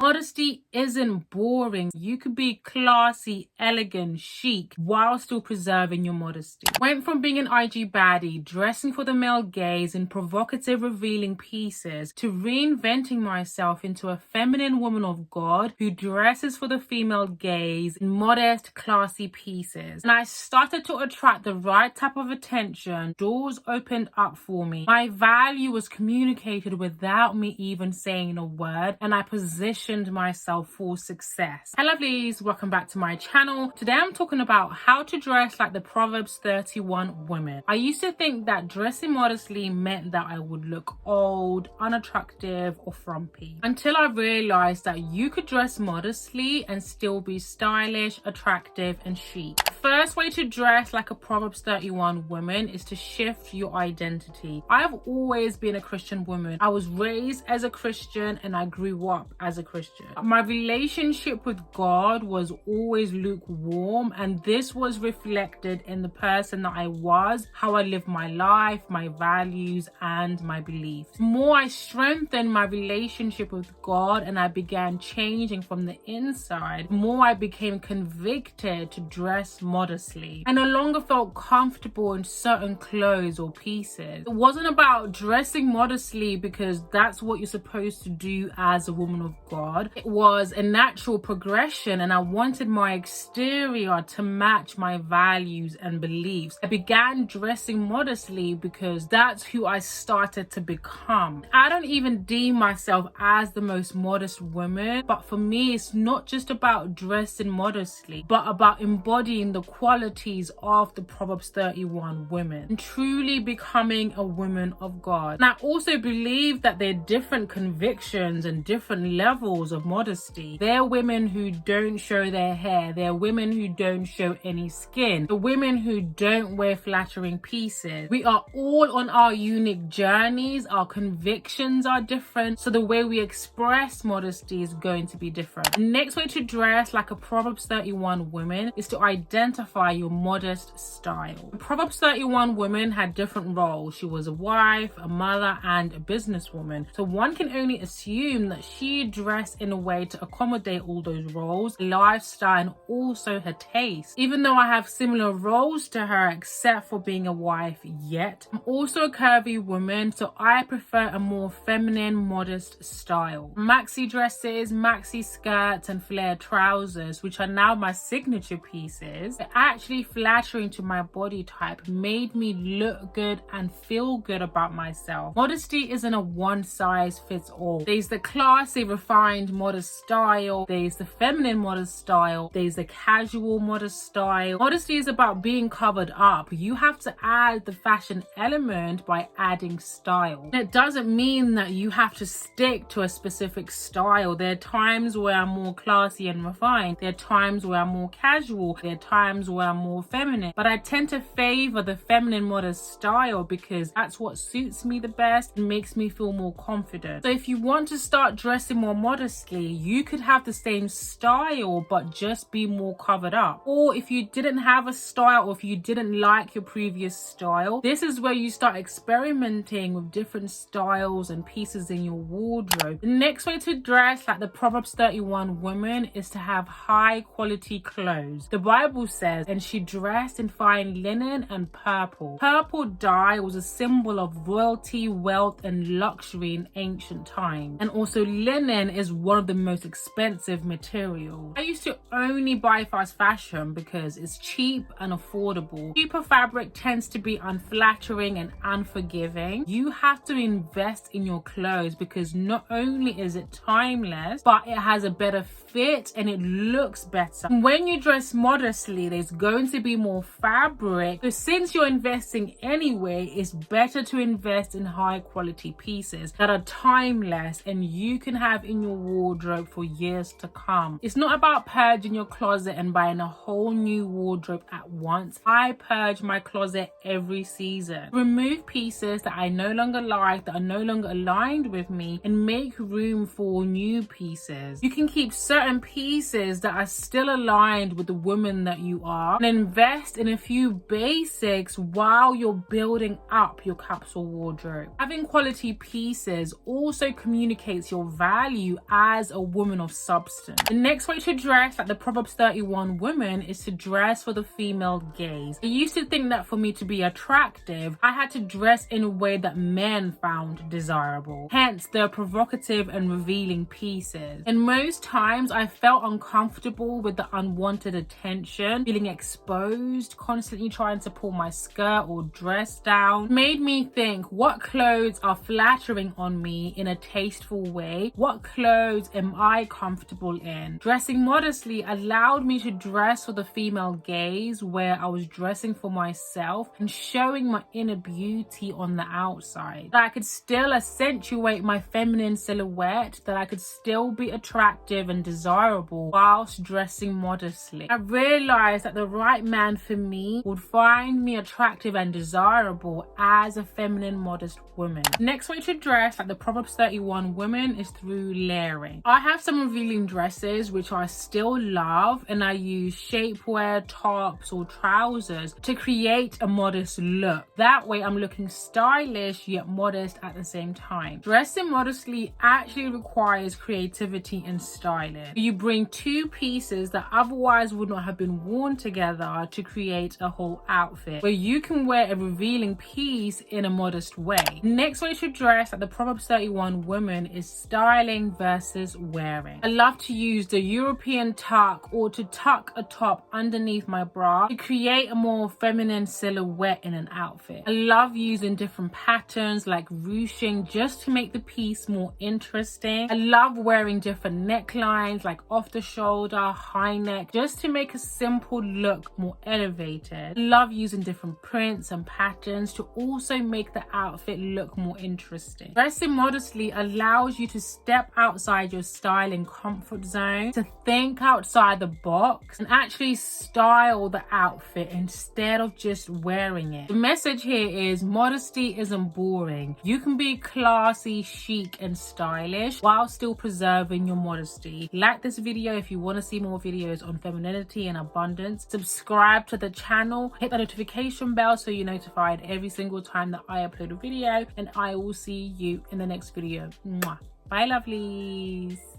Modesty isn't boring. You could be classy, elegant, chic, while still preserving your modesty. Went from being an IG baddie, dressing for the male gaze in provocative, revealing pieces, to reinventing myself into a feminine woman of God who dresses for the female gaze in modest, classy pieces. And I started to attract the right type of attention. Doors opened up for me. My value was communicated without me even saying a word, and I positioned myself for success. Hello lovelies, welcome back to my channel. Today I'm talking about how to dress like the Proverbs 31 women. I used to think that dressing modestly meant that I would look old, unattractive, or frumpy, until I realized that you could dress modestly and still be stylish, attractive, and chic. The first way to dress like a Proverbs 31 woman is to shift your identity. I have always been a Christian woman. I was raised as a Christian and I grew up as a Christian. My relationship with God was always lukewarm, and this was reflected in the person that I was, how I lived my life, my values, and my beliefs. The more I strengthened my relationship with God and I began changing from the inside, the more I became convicted to dress modestly. I no longer felt comfortable in certain clothes or pieces. It wasn't about dressing modestly because that's what you're supposed to do as a woman of God. It was a natural progression, and I wanted my exterior to match my values and beliefs. I began dressing modestly because that's who I started to become. I don't even deem myself as the most modest woman, but for me it's not just about dressing modestly, but about embodying the qualities of the Proverbs 31 women and truly becoming a woman of God. And I also believe that there are different convictions and different levels of modesty. There are women who don't show their hair. There are women who don't show any skin. The women who don't wear flattering pieces. We are all on our unique journeys. Our convictions are different, so the way we express modesty is going to be different. The next way to dress like a Proverbs 31 woman is to identify your modest style. The Proverbs 31 woman had different roles. She was a wife, a mother, and a businesswoman. So one can only assume that she dressed in a way to accommodate all those roles, lifestyle, and also her taste. Even though I have similar roles to her except for being a wife, yet I'm also a curvy woman, so I prefer a more feminine, modest style. Maxi dresses, maxi skirts, and flared trousers, which are now my signature pieces, are actually flattering to my body type, made me look good and feel good about myself. Modesty isn't a one size fits all. There's the classy, refined, modest style. There's the feminine modest style. There's the casual modest style. Modesty is about being covered up. You have to add the fashion element by adding style. And it doesn't mean that you have to stick to a specific style. There are times where I'm more classy and refined. There are times where I'm more casual. There are times where I'm more feminine. But I tend to favor the feminine modest style because that's what suits me the best and makes me feel more confident. So if you want to start dressing more modestly, you could have the same style but just be more covered up. Or if you didn't have a style, or if you didn't like your previous style, this is where you start experimenting with different styles and pieces in your wardrobe. The next way to dress like the Proverbs 31 woman is to have high quality clothes. The Bible says, and she dressed in fine linen and purple. Purple dye was a symbol of royalty, wealth, and luxury in ancient times. And also linen is one of the most expensive materials. I used to only buy fast fashion because it's cheap and affordable. Cheaper fabric tends to be unflattering and unforgiving. You have to invest in your clothes because not only is it timeless, but it has a better fit and it looks better. When you dress modestly, there's going to be more fabric. So since you're investing anyway, it's better to invest in high quality pieces that are timeless and you can have in your wardrobe for years to come. It's not about purging your closet and buying a whole new wardrobe at once. I purge my closet every season. Remove pieces that I no longer like, that are no longer aligned with me, and make room for new pieces. You can keep certain pieces that are still aligned with the woman that you you are, and invest in a few basics while you're building up your capsule wardrobe. Having quality pieces also communicates your value as a woman of substance. The next way to dress like the Proverbs 31 woman is to dress for the female gaze. I used to think that for me to be attractive, I had to dress in a way that men found desirable. Hence the provocative and revealing pieces. And most times I felt uncomfortable with the unwanted attention, feeling exposed, constantly trying to pull my skirt or dress down. It made me think, what clothes are flattering on me in a tasteful way? What clothes am I comfortable in? Dressing modestly allowed me to dress for the female gaze, where I was dressing for myself and showing my inner beauty on the outside. That I could still accentuate my feminine silhouette, that I could still be attractive and desirable whilst dressing modestly. I realized that the right man for me would find me attractive and desirable as a feminine, modest woman. Next way to dress like the Proverbs 31 woman is through layering. I have some revealing dresses which I still love, and I use shapewear, tops or trousers to create a modest look. That way I'm looking stylish yet modest at the same time. Dressing modestly actually requires creativity and styling. You bring two pieces that otherwise would not have been worn together to create a whole outfit, where you can wear a revealing piece in a modest way. Next way to dress like the Proverbs 31 woman is styling versus wearing. I love to use the European tuck, or to tuck a top underneath my bra to create a more feminine silhouette in an outfit. I love using different patterns like ruching just to make the piece more interesting. I love wearing different necklines like off the shoulder, high neck, just to make a simple look more elevated. I love using different prints and patterns to also make the outfit look more interesting. Dressing modestly allows you to step outside your style and comfort zone, to think outside the box and actually style the outfit instead of just wearing it. The message here is modesty isn't boring. You can be classy, chic and stylish while still preserving your modesty. Like this video if you want to see more videos on femininity and abundance. Subscribe to the channel, hit the notification bell so you're notified every single time that I upload a video, and I will see you in the next video. Mwah. Bye lovelies.